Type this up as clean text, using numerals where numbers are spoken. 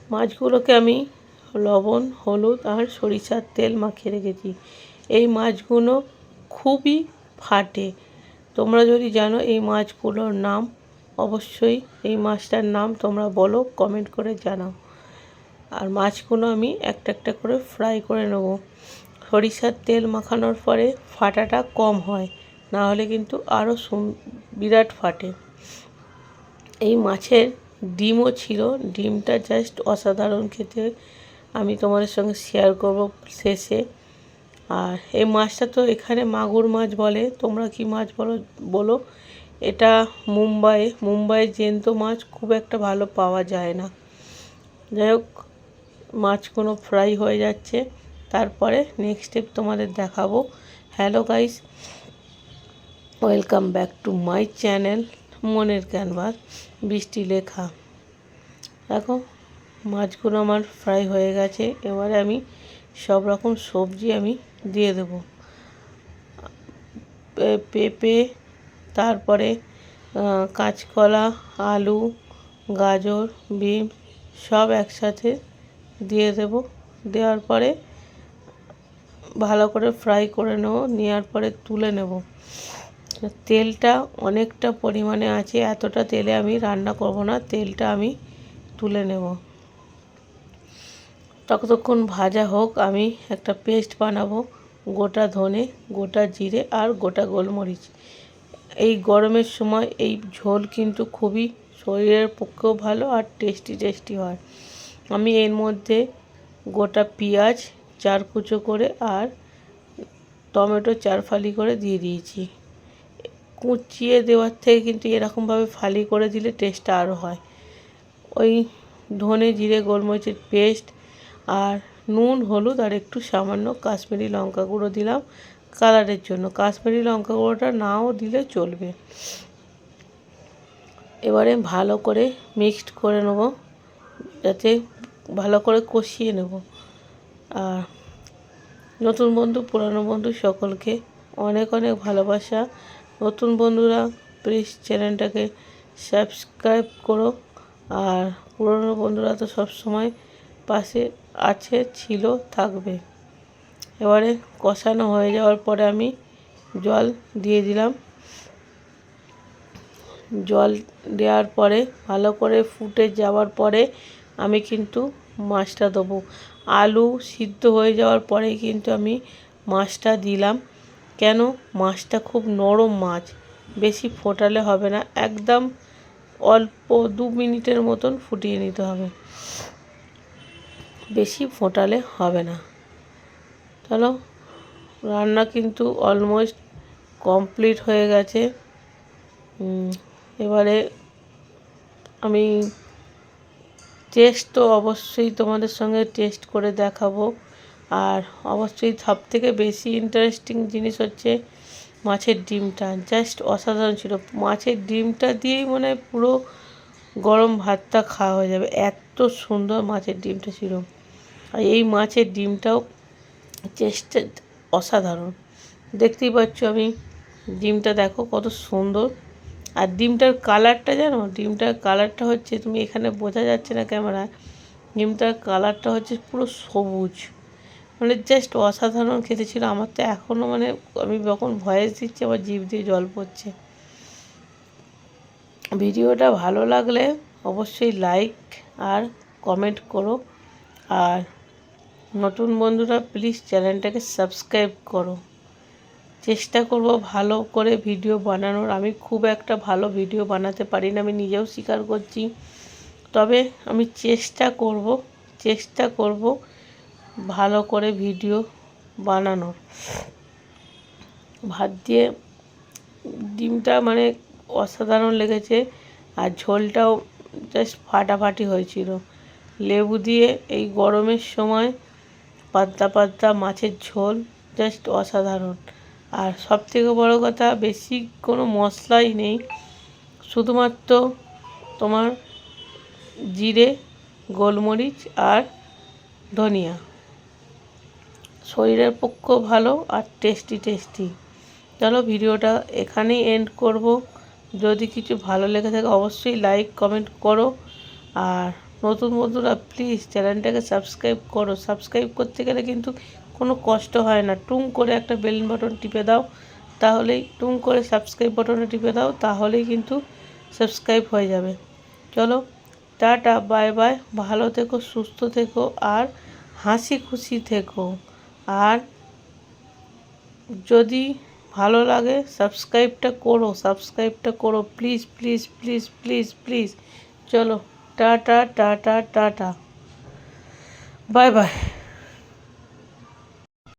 মাছগুলোকে আমি লবণ, হলুদ আর সরিষার তেল মাখিয়ে রেখেছি। এই মাছগুলো খুবই ফাটে। তোমরা যদি জানো এই মাছগুলোর নাম, অবশ্যই এই মাছটার নাম তোমরা বলো, কমেন্ট করে জানাও। আর মাছগুলো আমি একটা একটা করে ফ্রাই করে নেব। সরিষার তেল মাখানোর পরে ফাটাটা কম হয়, না হলে কিন্তু আরও বিরাট ফাটে। এই মাছের ডিমও ছিল, ডিমটা জাস্ট অসাধারণ খেতে, আমি তোমাদের সঙ্গে শেয়ার করব শেষে। আর এই মাছটা তো এখানে মাগুর মাছ বলে, তোমরা কি মাছ বলো বলো। এটা মুম্বাইয়ের জ্যান্ত মাছ খুব একটা ভালো পাওয়া যায় না। যাই হোক, মাছগুলো ফ্রাই হয়ে যাচ্ছে, তারপরে নেক্সট স্টেপ তোমাদের দেখাবো। Hello guys, welcome back to my channel মনের ক্যানভাস বৃষ্টি লেখা। দেখো মাছগুলো আমার ফ্রাই হয়ে গেছে। এবারে আমি সব রকম সবজি আমি দিয়ে দেব। পেঁপে, তারপরে কাঁচকলা, আলু, গাজর, বিন সব একসাথে দিয়ে দেব। দেওয়ার পরে ভালো করে ফ্রাই করে নেব, নেওয়ার পরে তুলে নেব। তেলটা অনেকটা পরিমাণে আছে, এতটা তেলে আমি রান্না করব না, তেলটা আমি তুলে নেব। ততক্ষণ ভাজা হোক, আমি একটা পেস্ট বানাবো। গোটা ধনে, গোটা জিরে আর গোটা গোলমরিচ। এই গরমের সময় এই ঝোল কিন্তু খুবই শরীরের পক্ষেও ভালো আর টেস্টি হয়। আমি এর মধ্যে গোটা পেঁয়াজ 4 কুচো করে আর টমেটো 4 ফালি করে দিয়ে দিয়েছি। কুচিয়ে দেওয়ার থেকে কিন্তু এরকমভাবে ফালি করে দিলে টেস্টটা আরও হয়। ওই ধনে জিরে গোলমরিচের পেস্ট আর নুন, হলুদ আর একটু সামান্য কাশ্মীরি লঙ্কা গুঁড়ো দিলাম কালারের জন্য। কাশ্মীরি লঙ্কা গুঁড়োটা নাও দিলে চলবে। এবারে ভালো করে মিক্সড করে নেব, যাতে ভালো করে কষিয়ে নেব। আর নতুন বন্ধু, পুরানো বন্ধু সকলকে অনেক অনেক ভালোবাসা। নতুন বন্ধুরা প্লিজ চ্যানেলটাকে সাবস্ক্রাইব করো, আর পুরনো বন্ধুরা তো সবসময় পাশে আছে, ছিল, থাকবে। এবারে কষানো হয়ে যাওয়ার পরে আমি জল দিয়ে দিলাম। জল দেওয়ার পরে ভালো করে ফুটে যাওয়ার পরে আমি কিন্তু মাছটা দেবো। আলু সিদ্ধ হয়ে যাওয়ার পরেই কিন্তু আমি মাছটা দিলাম। কেন, মাছটা খুব নরম মাছ, বেশি ফোটালে হবে না, একদম অল্প 2 মিনিটের মতন ফুটিয়ে নিতে হবে, বেশি ফোটালে হবে না। চলো, রান্না কিন্তু অলমোস্ট কমপ্লিট হয়ে গেছে। এবারে আমি টেস্ট তো অবশ্যই তোমাদের সঙ্গে টেস্ট করে দেখাবো। আর অবশ্যই সবথেকে বেশি ইন্টারেস্টিং জিনিস হচ্ছে মাছের ডিমটা, জাস্ট অসাধারণ ছিল। মাছের ডিমটা দিয়েই মানে পুরো গরম ভাতটা খাওয়া হয়ে যাবে, এত সুন্দর মাছের ডিমটা ছিল। আর এই মাছের ডিমটাও টেস্টে অসাধারণ। দেখতেই পাচ্ছ আমি ডিমটা, দেখো কত সুন্দর। আর ডিমটার কালারটা জানো, ডিমটার কালারটা হচ্ছে, তুমি এখানে বোঝা যাচ্ছে না ক্যামেরায়, ডিমটার কালারটা হচ্ছে পুরো সবুজ, মানে জাস্ট অসাধারণ খেতে ছিল। আমার তো এখনও মানে আমি যখন ভয়েস দিচ্ছি আমার জিভ দিয়ে জল পড়ছে। ভিডিওটা ভালো লাগলে অবশ্যই লাইক আর কমেন্ট করো, আর নতুন বন্ধুরা প্লিজ চ্যানেলটাকে সাবস্ক্রাইব করো। চেষ্টা করব ভালো করে ভিডিও বানানোর। আমি খুব একটা ভালো ভিডিও বানাতে পারি না, আমি নিজেও স্বীকার করছি, তবে আমি চেষ্টা করব ভালো করে ভিডিও বানানোর। ভাত দিয়ে ডিমটা মানে অসাধারণ লেগেছে, আর ঝোলটাও জাস্ট ফাটাফাটি হয়েছিল। লেবু দিয়ে এই গরমের সময় পাতলা পাতলা মাছের ঝোল জাস্ট অসাধারণ। আর সবথেকে বড় কথা, বেশি কোনো মশলাই নেই, শুধুমাত্র তোমার জিরে, গোলমরিচ আর ধনিয়া। শরীরের পক্ষেও ভালো আর টেস্টি। চলো ভিডিওটা এখানেই এন্ড করব। যদি কিছু ভালো লেগে থাকে অবশ্যই লাইক কমেন্ট করো, আর নতুন বন্ধুরা প্লিজ চ্যানেলটাকে সাবস্ক্রাইব করো। সাবস্ক্রাইব করতে গেলে কিন্তু কোনো কষ্ট হয় না, টুং করে একটা বেল বাটন টিপে দাও, তাহলেই টুং করে সাবস্ক্রাইব বাটনে টিপে দাও, তাহলেই কিন্তু সাবস্ক্রাইব হয়ে যাবে। চলো টাটা, বাই বাই, ভালো থেকো, সুস্থ থেকো আর হাসি খুশি থেকো। আর যদি ভালো লাগে সাবস্ক্রাইবটা করো please please please please please. চলো tata tata tata, bye by.